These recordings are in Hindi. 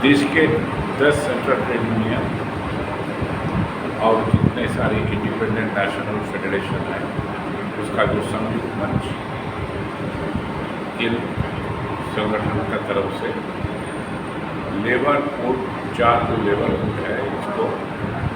देश के 10 सेंट्रल ट्रेड यूनियन और जितने सारे इंडिपेंडेंट नेशनल फेडरेशन है उसका जो संयुक्त मंच इन संगठन का तरफ से लेबर कोड 4 जो लेबर कोड है इसको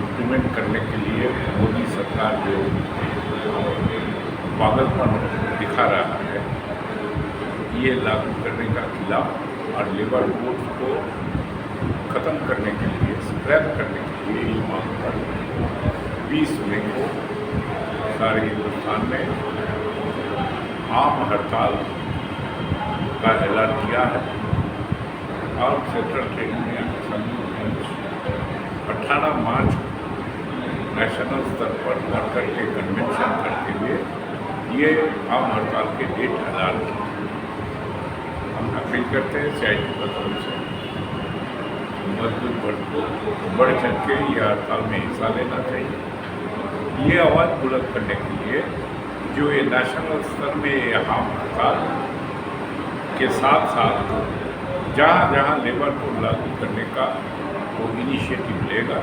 इम्प्लीमेंट करने के लिए मोदी सरकार जो पागलपन दिखा रहा है ये लागू करने का खिलाफ और लेबर कोड को ख़त्म करने के लिए स्क्रैप करने के लिए ये मांग कर 20 मई को सारे हिंदुस्तान में आम हड़ताल का ऐलान किया है और सेंट्रल ट्रेड यूनियन संयुक्त मंच 18 मार्च नेशनल स्तर पर वर्कर के कन्वेंशन करते हुए ये आम हड़ताल के डेट ऐलान की। हम अपील करते हैं CIT की तरफ से मजदूर वर्ग को बढ़ चढ़ के ये हड़ताल में हिस्सा लेना चाहिए। ये आवाज़ बुलंद करने के लिए जो ये नेशनल स्तर में ये आम हड़ताल के साथ साथ जहाँ जहाँ लेबर को लागू करने का वो इनिशिएटिव लेगा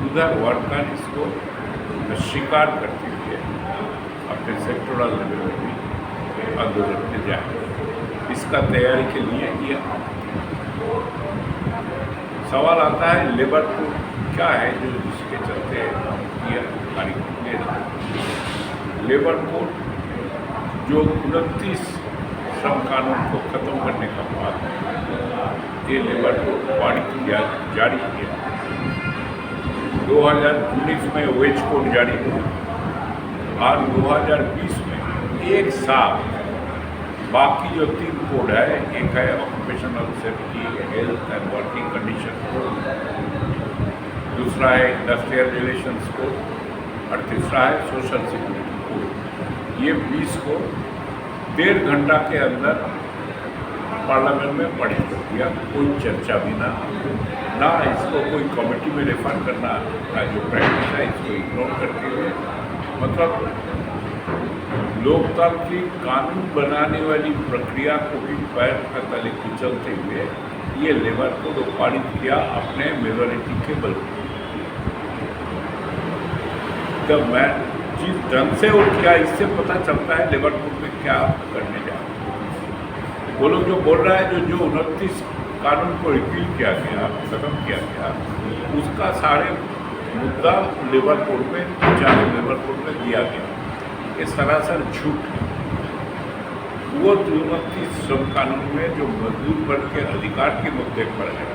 उधर वर्कर इसको स्वीकार करते हुए अपने सेक्टोरल लेवल में भी आंदोलन में जाए। इसका तैयारी के लिए ये सवाल आता है लेबर कोड क्या है जो जिसके चलते हम ये कार्यक्रम ले रहे हैं। लेबर कोड जो 29 श्रम कानून को ख़त्म करने का बाद ये लेबर कोड पारित किया जारी किया। 2019 में वेज कोड जारी हुआ और 2020 में एक साथ बाकी जो 3 कोड है, एक है occupational safety health and working condition code, दूसरा है इंडस्ट्रियल रिलेशंस कोड और तीसरा है सोशल सिक्योरिटी कोड। ये 20 को 1.5 घंटा के अंदर पार्लियामेंट में पारित कर दिया, कोई चर्चा भी ना इसको कोई कमेटी में रेफर करना का जो प्रैक्टिस है इसको इग्नोर करते हुए मतलब लोकतांत्रिक कानून बनाने वाली प्रक्रिया को भी पैर का तले कुचलते हुए ये लेबर कोड पारित किया अपने मेजोरिटी के बल पर। जब मैं जिस ढंग से वो किया इससे पता चलता है लेबर कोड में क्या करने जा रहे। वो लोग जो बोल रहा है जो 29 कानून को रिपील किया गया, खत्म किया गया, उसका सारे मुद्दा लेबर कोड में लेबर कोड में दिया गया। ये सरासर झूठ है। वो 29 श्रम कानून में जो मजदूर वर्ग के अधिकार के मुद्दे पर है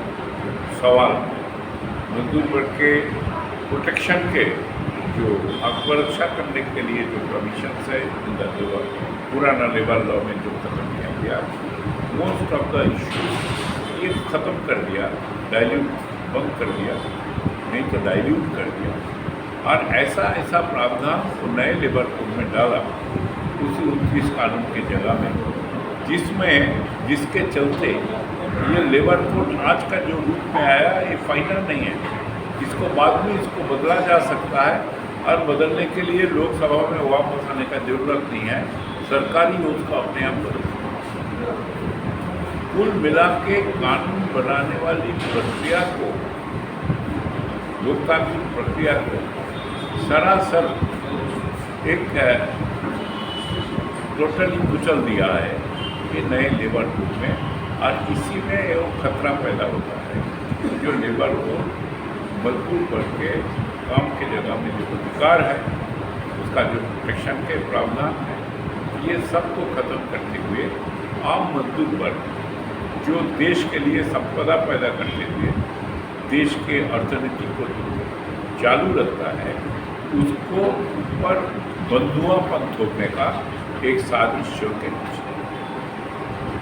सवाल, मजदूर वर्ग के प्रोटेक्शन के जो हक रक्षा करने के लिए जो प्रोविजंस है इन द लेबर पुराना लेबर लॉ में जो खत्म किया गया, मोस्ट ऑफ द इश्यूज ये ख़त्म कर दिया, डाइल्यूट बंद कर दिया, नहीं तो डाइल्यूट कर दिया और ऐसा प्रावधान को नए लेबर कोड में डाला उसी 29 कानून के जगह में जिसके चलते ये लेबर कोड आज का जो रूप में आया ये फाइनल नहीं है। इसको बाद में इसको बदला जा सकता है और बदलने के लिए लोकसभा में वापस आने का जरूरत नहीं है, सरकारी ही उसको अपने आप बदल। कुल मिला के कानून बनाने वाली प्रक्रिया को, लोकतांत्रिक प्रक्रिया को सरासर एक टोटली कुचल दिया है ये नए लेबर कोड में और इसी में वो खतरा पैदा होता है जो लेबर कोड मजबूर करके काम के जगह में जो अधिकार है उसका जो प्रोटेक्शन के प्रावधान है ये सबको ख़त्म करते हुए आम मजदूर वर्ग जो देश के लिए संपदा पैदा करते हुए देश के अर्थनीति को चालू रखता है उसको ऊपर बंधुआपन थोपने का एक साजिश के पीछे।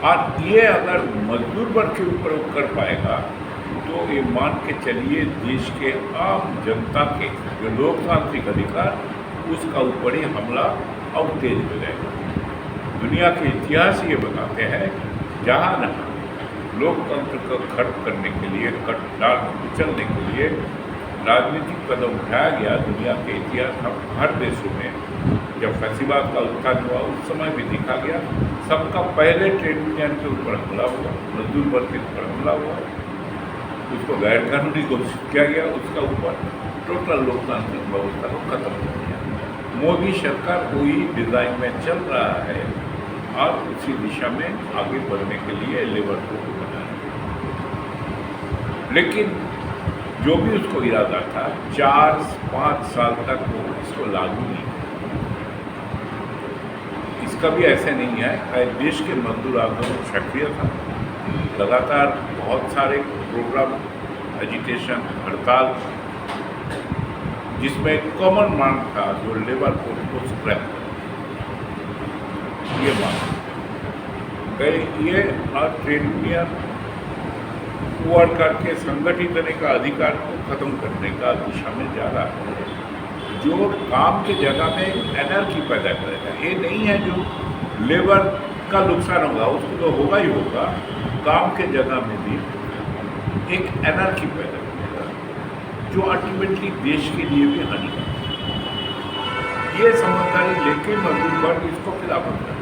और ये अगर मजदूर वर्ग के ऊपर कर पाएगा तो ये मान के चलिए देश के आम जनता के जो लोकतांत्रिक अधिकार उसका ऊपर ही हमला और तेज हो जाएगा। दुनिया के इतिहास ये बताते हैं जहाँ न लोकतंत्र को खत्म करने के लिए कुचलने के लिए राजनीतिक कदम उठाया गया, दुनिया के इतिहास हर देशों में जब फैसिबाद का उत्थान हुआ उस समय भी देखा गया सबका पहले ट्रेड यूनियन के ऊपर हमला हुआ, मजदूर वर्ग के ऊपर हमला हुआ। उसको गैर कानूनी घोषित किया गया, उसका ऊपर टोटल लोकतांत्रिक व्यवस्था को खत्म कर दिया। मोदी सरकार वही डिजाइन में चल रहा है और उसी दिशा में आगे बढ़ने के लिए लेबर कोड बना है। लेकिन जो भी उसको इरादा था 4-5 साल तक वो इसको लागू नहीं, इसका भी ऐसे नहीं है। देश के मजदूर आंदोलन सक्रिय था, लगातार बहुत सारे प्रोग्राम, एजिटेशन, हड़ताल, जिसमें कॉमन मांग था जो लेबर कोड को स्क्रैप, ये मांग ये और ट्रेड यूनियन वर्कर के संगठित होने का अधिकार को खत्म करने का दिशा में जा रहा है, जो काम के जगह में एनर्जी पैदा करेगा। ये नहीं है जो लेबर का नुकसान होगा, उसको तो होगा ही होगा, काम के जगह में भी एक एनर्जी पैदा करेगा जो अल्टीमेटली देश के लिए भी हानिकारक है। ये समझदारी लेके मजदूर वर्ग इसको खिलाफत कर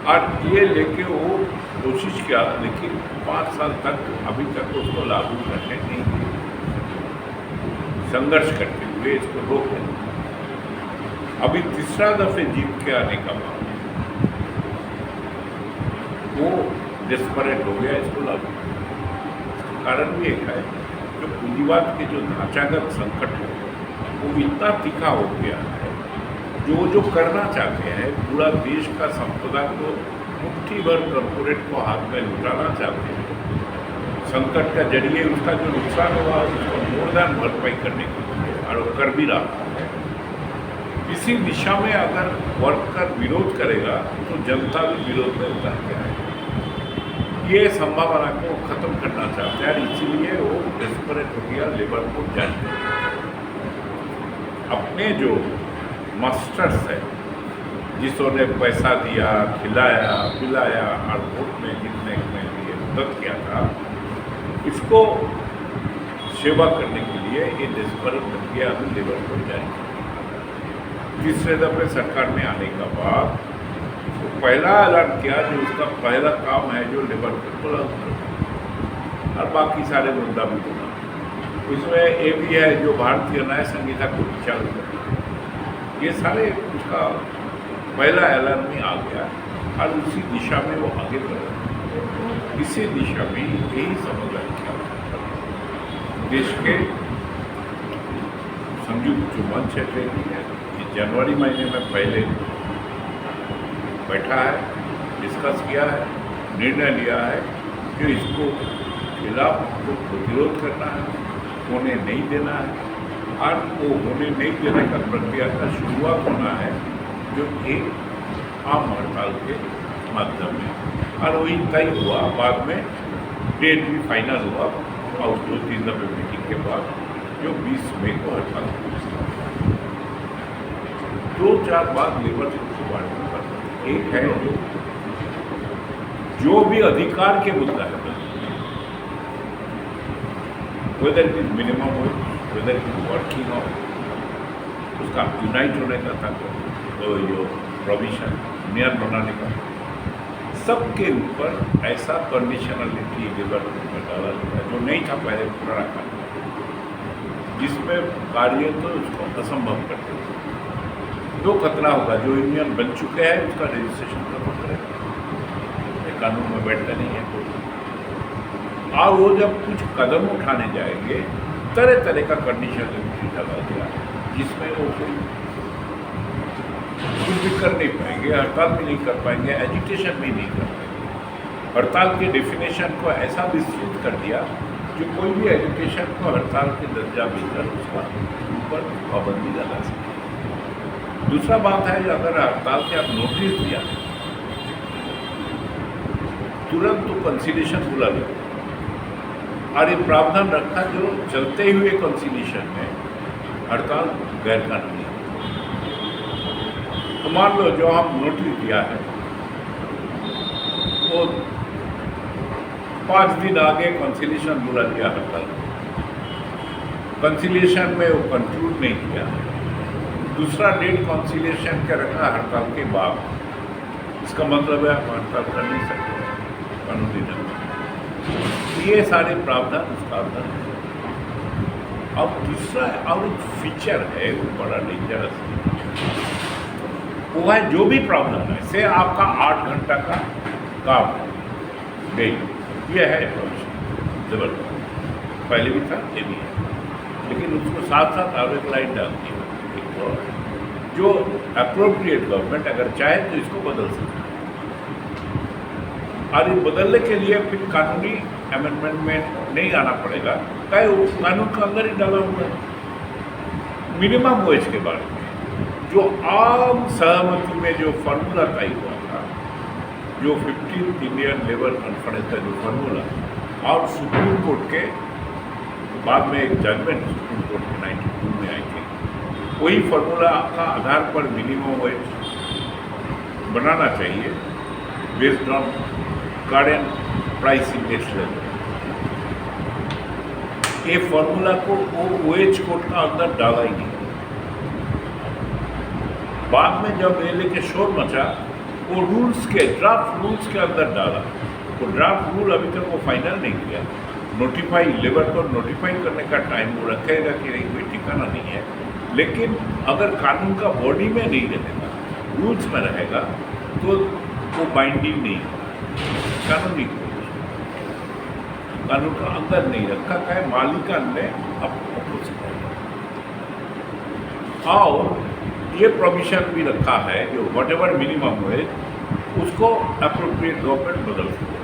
और ये लेके वो कोशिश किया, लेकिन 5 साल तक अभी तक उसको लागू करने नहीं दिए, संघर्ष करते हुए इसको रोक दें। अभी तीसरा दफे जीत के आने का बाद वो डिस्परेट हो गया इसको लागू। कारण भी एक है, जो पूंजीवाद के जो ढांचागत संकट है वो इतना तीखा हो गया है, जो करना चाहते हैं पूरा देश का संपदा को मुट्ठी भर कॉर्पोरेट को हाथ में लुटाना चाहते हैं, संकट का जरिए उसका जो नुकसान हुआ उसको मूलधन भरपाई करने के लिए, और वो कर भी रहा है। इसी दिशा में अगर वर्कर विरोध करेगा तो जनता भी विरोध में उतर के आएगी। ये संभावना को खत्म करना चाहते हैं, इसीलिए वो डेस्परेट हो गया लेबर को जारी। अपने जो मास्टर्स है जिसने पैसा दिया, खिलाया पिलाया और वोट में जीतने के लिए मदद किया था, इसको सेवा करने के लिए ये डेस्परेट बन गया, अभी लेबर को जारी। तीसरे दफे सरकार में आने का बाद तो पहला ऐलान किया जो उसका पहला काम है जो लेबर को लागू करना, और बाकी सारे मुद्दा भी होना। इसमें ये भी है जो भारतीय न्याय संहिता को चालू करना, ये सारे उसका पहला ऐलान में आ गया और उसी दिशा में वो आगे बढ़ा। इसी दिशा में यही समझ किया देश के संयुक्त जो मंच है ये जनवरी महीने में पहले बैठा है, डिस्कस किया है, निर्णय लिया है कि इसको खिलाफ को प्रतिरोध करना है, होने नहीं देना है, और वो होने नहीं देने का प्रक्रिया का शुरुआत होना है जो एक आम हड़ताल के माध्यम में, और वही तय हुआ। बाद में डेट भी फाइनल हुआ और 2-3 दफे मीटिंग के बाद जो 20 मई को हड़ताल हुई। 2-4 बात लेबर को बांटने पर एक है जो भी अधिकार के मुद्दा है, वेदर इट इज मिनिमम हो, वेदर इट इज वर्किंग हो, उसका यूनाइट होने का था, तो ये प्रोविजन नियम बनाने का, सबके ऊपर ऐसा कंडीशनलिटी लेबर पर डाला गया जो नहीं था पहले पुराना कानून, जिसमें कार्य तो उसको असंभव करते थे। दो खतरा होगा, जो यूनियन बन चुके हैं उसका रजिस्ट्रेशन खत्म करेगा, कानून में बैठता नहीं है कोई, और वो जब कुछ कदम उठाने जाएंगे तरह तरह का कंडीशन डाला गया जिसमें वो कोई कुछ भी कर नहीं पाएंगे, हड़ताल भी नहीं कर पाएंगे, एजुटेशन भी नहीं कर पाएंगे। हड़ताल के डेफिनेशन को ऐसा विस्तृत कर दिया जो कोई भी एजुकेशन को हड़ताल के दर्जा मिलकर उसका ऊपर पाबंदी लगा सके। दूसरा बात है अगर हड़ताल के आप नोटिस दिया तुरंत तो कंसिलेशन बुला लेते, और ये प्रावधान रखा जो चलते हुए कंसिलेशन में हड़ताल गैर कानूनी है। तो मान लो जो हम नोटिस दिया है वो 5 दिन आगे कंसिलेशन बुला दिया हड़ताल, कंसिलेशन में वो कंक्लूड नहीं किया, दूसरा डेट कंसिलेशन का रखा हड़ताल के बाद, इसका मतलब है आप हड़ताल कर नहीं सकते कानूनी ढंग। ये सारे प्रावधान उसका अंदर है। अब तीसरा और एक फीचर है वो बड़ा डेंजरस है, वो है जो भी प्रावधान है से आपका 8 घंटा का काम है नहीं, ये है प्रोविजन जबरदस्त, पहले भी था ये भी है, लेकिन उसको साथ साथ और एक लाइन डालती है जो अप्रोप्रिएट गवर्नमेंट अगर चाहे तो इसको बदल सकती है, और ये बदलने के लिए फिर कानूनी अमेंडमेंट में नहीं आना पड़ेगा, चाहे वो कानून के अंदर ही डाला हुआ है। मिनिमम वेज के बारे में जो आम सहमति में जो फार्मूला तय हुआ था, जो 15th इंडियन लेबर कॉन्फ्रेंस का जो फार्मूला और सुप्रीम कोर्ट के बाद में एक जजमेंट सुप्रीम कोर्ट के 92 में आई थी, वही फार्मूला का आधार पर मिनिमम वेज बनाना चाहिए based on current price index level. ये फार्मूला को वो वेज कोड का अंदर डाला ही नहीं। बाद में जब ये लेके शोर मचा, वो रूल्स के ड्राफ्ट रूल्स के अंदर डाला, वो ड्राफ्ट रूल अभी तक वो फाइनल नहीं किया। नोटिफाई लेबर को नोटिफाई करने का टाइम वो रखेगा कि नहीं कोई ठिकाना नहीं है, लेकिन अगर कानून का बॉडी में नहीं रहेगा, रूल्स में रहेगा, तो वो बाइंडिंग नहीं होगा। कानूनी कानून का अंदर नहीं रखा है, मालिकान ने अपोज किया। और ये प्रोविजन भी रखा है जो वट एवर मिनिमम वेज उसको अप्रोप्रिएट गवर्नमेंट बदल सकते।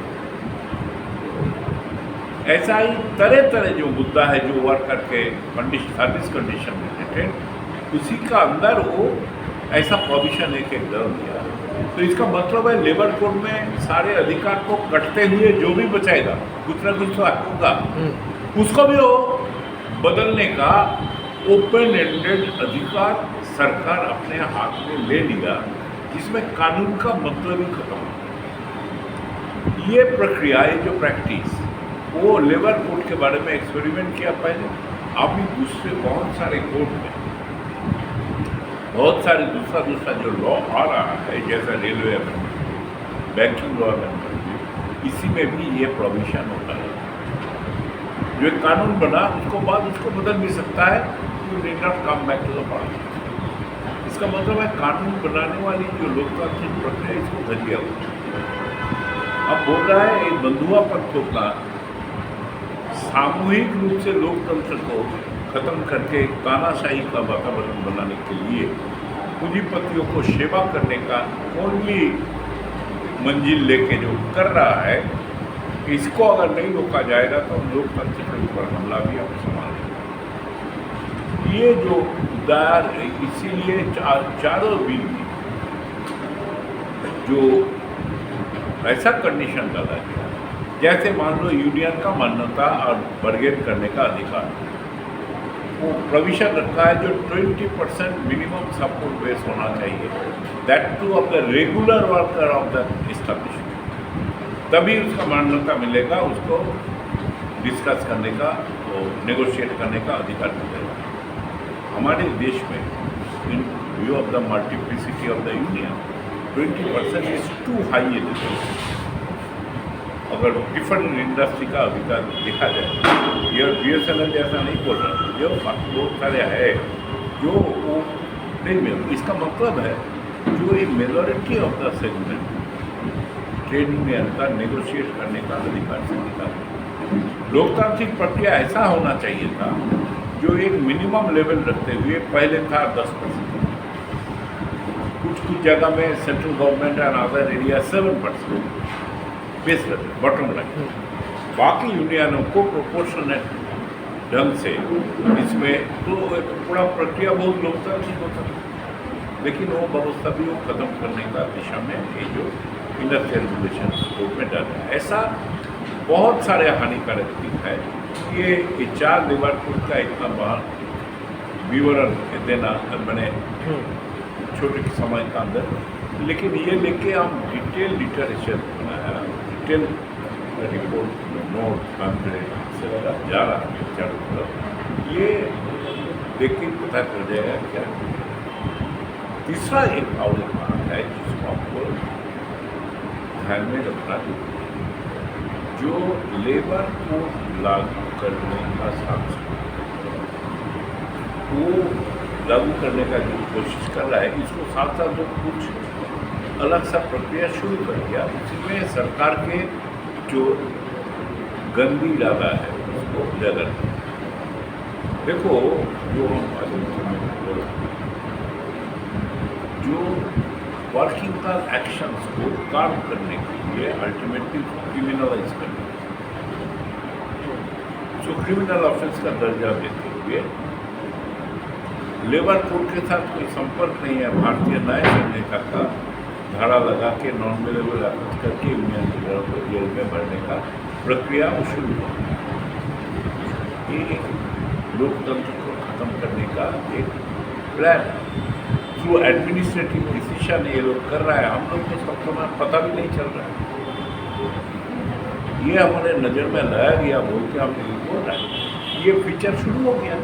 ऐसा ही तरह तरह जो मुद्दा है जो वर्कर के सर्विस कंडीशन रिलेटेड, उसी का अंदर वो ऐसा प्रोविजन एक डाल दिया। तो इसका मतलब है लेबर कोड में सारे अधिकार को कटते हुए जो भी बचाएगा कुछ ना कुछ तो होगा, उसको भी वो बदलने का ओपन एंडेड अधिकार सरकार अपने हाथ में ले लिया, जिसमें कानून का मतलब ही खत्म हो। ये प्रक्रिया है जो प्रैक्टिस वो लेबर कोड के बारे में एक्सपेरिमेंट किया पहले, अभी दूसरे बहुत सारे कोड में बहुत सारे दूसरा जो लॉ आ रहा है, जैसा railway amendment, banking law amendment, इसी में भी ये प्रोविजन होता है। जो एक कानून बना उसको बाद उसको बदल भी सकता है, you need not come back to the parliament. इसका मतलब है कानून बनाने वाली जो लोकतांत्रिक प्रक्रिया इसको धजिया हो। अब बोल रहा है एक बंधुआपन को सामूहिक रूप से लोकतंत्र को खत्म करके तानाशाही का वातावरण बनाने के लिए पूंजीपतियों को सेवा करने का ओनली मंजिल लेके जो कर रहा है, इसको अगर नहीं रोका जाएगा तो हम लोकतंत्र के ऊपर हमला भी हम संभालेंगे। ये जो दायर है, इसीलिए चारों बिल जो ऐसा कंडीशन डाला गया, जैसे मान लो यूनियन का मान्यता और बरगेन करने का अधिकार, वो प्रोविजन रखा है जो 20% मिनिमम सपोर्ट बेस होना चाहिए, that two of the regular worker of the establishment, तभी उसका मान्यता मिलेगा, उसको डिस्कस करने का, वो नेगोशिएट करने का अधिकार मिलेगा। हमारे देश में in view of the multiplicity of the union 20% is to high education. अगर डिफरेंट इंडस्ट्री का अधिकार देखा जाए, ये BSNL जैसा नहीं बोल रहा, जो बहुत सारे है जो वो नहीं मिल। इसका मतलब है जो ये majority of the segment trade union का नेगोशिएट करने का अधिकार से निकाल। लोकतांत्रिक प्रक्रिया ऐसा होना चाहिए था जो एक मिनिमम लेवल रखते हुए, पहले था 10%, कुछ जगह में central government and other area 7% base रहते बॉटम लाइन, बाकी यूनियनों को प्रोपोर्शनेट ढंग से इसमें तो पूरा प्रक्रिया बहुत लोकतांत्रिक होता है। लेकिन वो व्यवस्था भी वो खत्म करने का दिशा में ये जो इंडस्ट्रियल रिलेशन कोर्ट में डाला है, ऐसा बहुत सारे हानिकारक दिखता है। ये 4 लेबर कोड का इतना बड़ा विवरण देना मैंने छोटे समय का अंदर, लेकिन ये लेके हम डिटेल लिटरेचर बनाया, डिटेल रिपोर्ट नोट से जा रहा है चारों तरफ, ये देख के पता चल जाएगा क्या। तीसरा एक और बात है जिसको आपको ध्यान में रखना चाहिए, जो लेबर को लागू करने का सांसद वो लागू करने का जो कोशिश कर रहा है, इसको साथ साथ जो कुछ अलग सा प्रक्रिया शुरू कर दिया, उसमें सरकार के जो गंदी इरादा है उसको उजागर कर। देखो, जो जो वर्किंग का एक्शंस को काम करने के लिए अल्टीमेटली क्रिमिनलाइज करने, जो क्रिमिनल ऑफेंस का दर्जा देते हुए लेबर कोड के साथ कोई संपर्क नहीं है, भारतीय न्याय संहिता का धारा लगा के नॉन अवेलेबल अरेस्ट करके यूनियन लीडरों को जेल में भरने का प्रक्रिया शुरू हो। ये लोकतंत्र को खत्म करने का एक प्लान थ्रू एडमिनिस्ट्रेटिव डिसीजन ये लोग कर रहा है। हम लोग को सब समय पता भी नहीं चल रहा है, ये हमारे नज़र में लाया गया बोल के हम बोल रहे हैं। ये फीचर शुरू हो गया।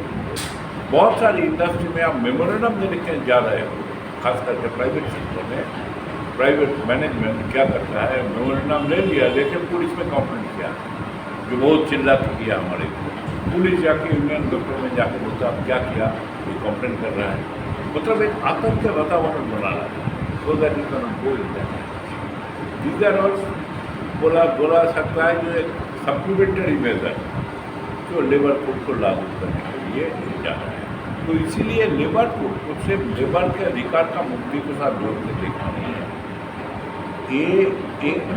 बहुत सारी इंडस्ट्री में आप मेमोरेंडम देने के जा रहे हो, खास करके प्राइवेट सेक्टर में। प्राइवेट मैनेजमेंट क्या करता है, मेमोरेंडम ले लिया लेकिन पुलिस में कंप्लेंट किया, जो बहुत चिल्ला किया हमारे को। पुलिस जाके यूनियन डॉक्टर में जाके बोलता आप क्या किया, ये कंप्लेंट कर रहा है। मतलब एक आतंक का वातावरण बना रहा है। सो दैट यू कैन बोल बोला सकता है जो एक सप्लीमेंट्री मेजर जो लेबर कोड को लागू करने के लिए जा रहा है। तो इसीलिए लेबर कोड को सिर्फ लेबर के अधिकार का मुद्दे के साथ जोड़ के देखना नहीं है। ये एक